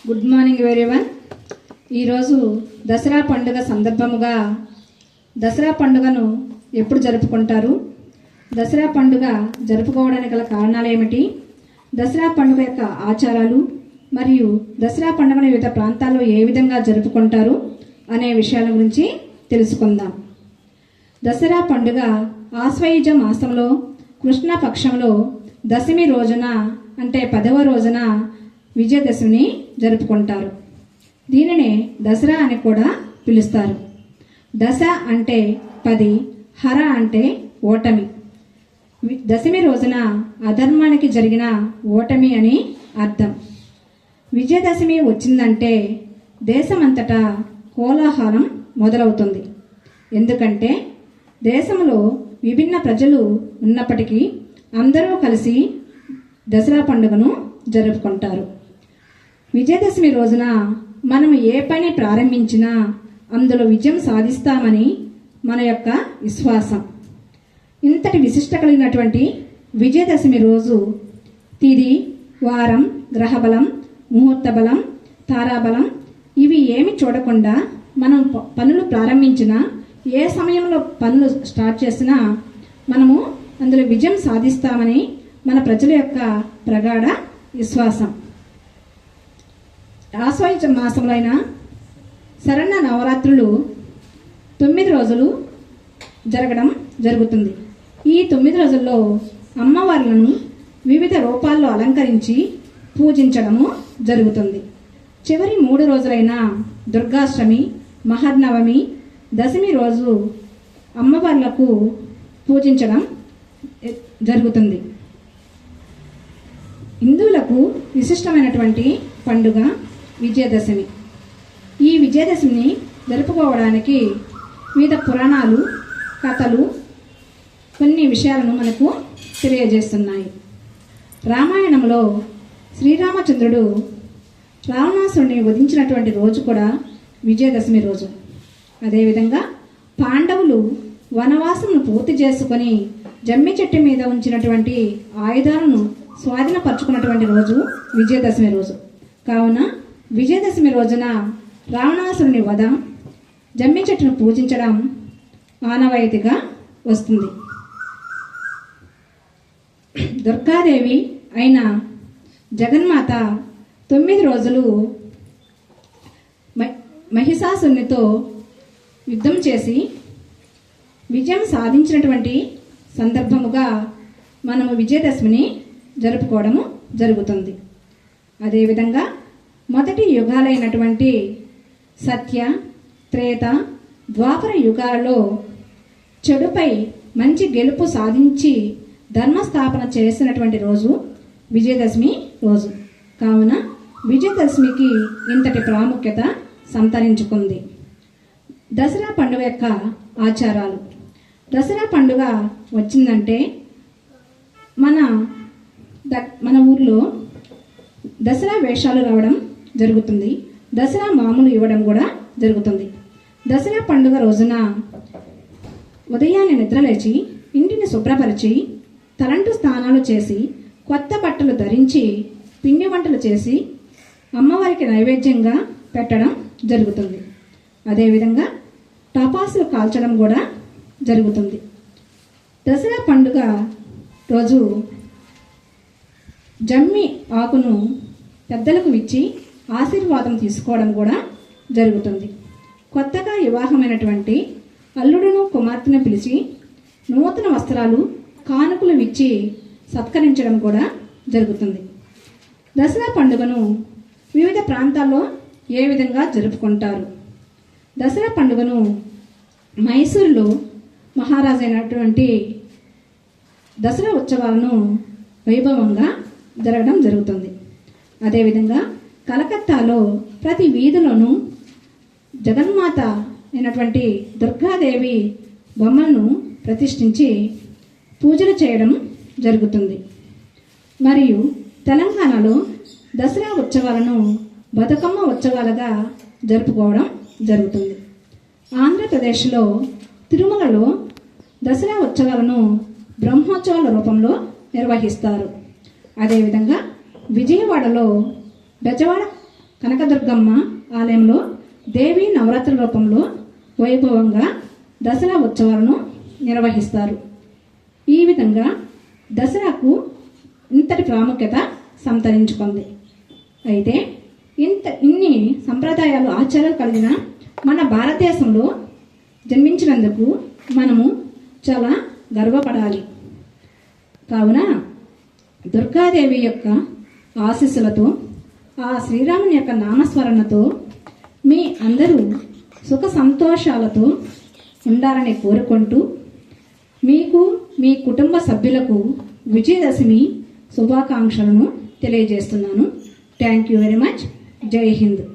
Good morning everyone. ఈరోజు దసరా పండుగ సందర్భముగా దసరా పండుగను ఎప్పుడు జరుపుకుంటారు, దసరా పండుగ జరుపుకోవడానికి గల కారణాలు ఏమిటి, దసరా పండుగ యొక్క ఆచారాలు మరియు దసరా పండుగను వివిధ ప్రాంతాల్లో ఏ విధంగా జరుపుకుంటారు అనే విషయాల గురించి తెలుసుకుందాం. దసరా పండుగ ఆశ్వయుజ మాసంలో కృష్ణపక్షంలో దశమి రోజున అంటే 10వ రోజున విజయదశమిని జరుపుకుంటారు. దీనినే దసరా అని కూడా పిలుస్తారు. దశ అంటే 10, హర అంటే ఓటమి. దశమి రోజున అధర్మానికి జరిగిన ఓటమి అని అర్థం. విజయదశమి వచ్చిందంటే దేశమంతటా కోలాహలం మొదలవుతుంది. ఎందుకంటే దేశంలో విభిన్న ప్రజలు ఉన్నప్పటికీ అందరూ కలిసి దసరా పండుగను జరుపుకుంటారు. విజయదశమి రోజున మనం ఏ పని ప్రారంభించినా అందులో విజయం సాధిస్తామని మన యొక్క విశ్వాసం. ఇంతటి విశిష్ట కలిగినటువంటి విజయదశమి రోజు తిథి, వారం, గ్రహబలం, ముహూర్త బలం, తారాబలం ఇవి ఏమి చూడకుండా మనం పనులు ప్రారంభించినా, ఏ సమయంలో పనులు స్టార్ట్ చేసినా మనము అందులో విజయం సాధిస్తామని మన ప్రజల యొక్క ప్రగాఢ విశ్వాసం. ఆశ్వయుజ మాసంలో అయిన శరణ నవరాత్రులు 9 రోజులు జరుగుతుంది. ఈ 9 రోజుల్లో అమ్మవార్లను వివిధ రూపాల్లో అలంకరించి పూజించడము జరుగుతుంది. చివరి 3 రోజులైన దుర్గాష్టమి, మహర్నవమి, దశమి రోజు అమ్మవార్లకు పూజించడం జరుగుతుంది. హిందువులకు విశిష్టమైనటువంటి పండుగ విజయదశమి. ఈ విజయదశమిని జరుపుకోవడానికి వివిధ పురాణాలు, కథలు కొన్ని విషయాలను మనకు తెలియజేస్తున్నాయి. రామాయణంలో శ్రీరామచంద్రుడు రావణాసురుని వధించినటువంటి రోజు కూడా విజయదశమి రోజు. అదేవిధంగా పాండవులు వనవాసమును పూర్తి చేసుకొని జమ్మి చెట్టు మీద ఉంచినటువంటి ఆయుధాలను స్వాధీనపరుచుకున్నటువంటి రోజు విజయదశమి రోజు. కావున విజయదశమి రోజున రావణాసురుని వధ, జమ్మి చెట్టును పూజించడం ఆనవాయితీగా వస్తుంది. దుర్గాదేవి అయిన జగన్మాత 9 రోజులు మహిషాసురునితో యుద్ధం చేసి విజయం సాధించినటువంటి సందర్భముగా మనము విజయదశమిని జరుపుకోవడము జరుగుతుంది. అదేవిధంగా మొదటి యుగాలైనటువంటి సత్య, త్రేత, ద్వాపర యుగాలలో చెడుపై మంచి గెలుపు సాధించి ధర్మస్థాపన చేసినటువంటి రోజు విజయదశమి రోజు. కావున విజయదశమికి ఇంతటి ప్రాముఖ్యత సంతరించుకుంది. దసరా పండుగ యొక్క ఆచారాలు. దసరా పండుగ వచ్చిందంటే మన ఊర్లో దసరా వేషాలు రావడం జరుగుతుంది. దసరా మామూలు ఇవ్వడం కూడా జరుగుతుంది. దసరా పండుగ రోజున ఉదయాన్నే నిద్రలేచి ఇంటిని శుభ్రపరిచి తలంటు స్నానాలు చేసి కొత్త బట్టలు ధరించి పిండి వంటలు చేసి అమ్మవారికి నైవేద్యంగా పెట్టడం జరుగుతుంది. అదేవిధంగా టపాసులు కాల్చడం కూడా జరుగుతుంది. దసరా పండుగ రోజు జమ్మి ఆకును పెద్దలకు ఇచ్చి ఆశీర్వాదం తీసుకోవడం కూడా జరుగుతుంది. కొత్తగా వివాహమైనటువంటి అల్లుడును కుమార్తెను పిలిచి నూతన వస్త్రాలు, కానుకలు ఇచ్చి సత్కరించడం కూడా జరుగుతుంది. దసరా పండుగను వివిధ ప్రాంతాల్లో ఏ విధంగా జరుపుకుంటారు. దసరా పండుగను మైసూరులో మహారాజు అయినటువంటి దసరా ఉత్సవాలను వైభవంగా జరగడం జరుగుతుంది. అదేవిధంగా కలకత్తాలో ప్రతి వీధిలోనూ జగన్మాత అయినటువంటి దుర్గాదేవి బొమ్మలను ప్రతిష్ఠించి పూజలు చేయడం జరుగుతుంది. మరియు తెలంగాణలో దసరా ఉత్సవాలను బతుకమ్మ ఉత్సవాలుగా జరుపుకోవడం జరుగుతుంది. ఆంధ్రప్రదేశ్లో తిరుమలలో దసరా ఉత్సవాలను బ్రహ్మోత్సవాల రూపంలో నిర్వహిస్తారు. అదేవిధంగా విజయవాడలో బెజవాడ కనకదుర్గమ్మ ఆలయంలో దేవి నవరాత్రుల రూపంలో వైభవంగా దసరా ఉత్సవాలను నిర్వహిస్తారు. ఈ విధంగా దసరాకు ఇంతటి ప్రాముఖ్యత సంతరించుకుంది. అయితే ఇన్ని సంప్రదాయాలు ఆచారాలు కలిగిన మన భారతదేశంలో జన్మించినందుకు మనము చాలా గర్వపడాలి. కావున దుర్గాదేవి యొక్క ఆశీస్సులతో, ఆ శ్రీరాముని యొక్క నామస్మరణతో మీ అందరూ సుఖ సంతోషాలతో ఉండాలని కోరుకుంటూ మీకు మీ కుటుంబ సభ్యులకు విజయదశమి శుభాకాంక్షలను తెలియజేస్తున్నాను. Thank you very much. జై హింద్.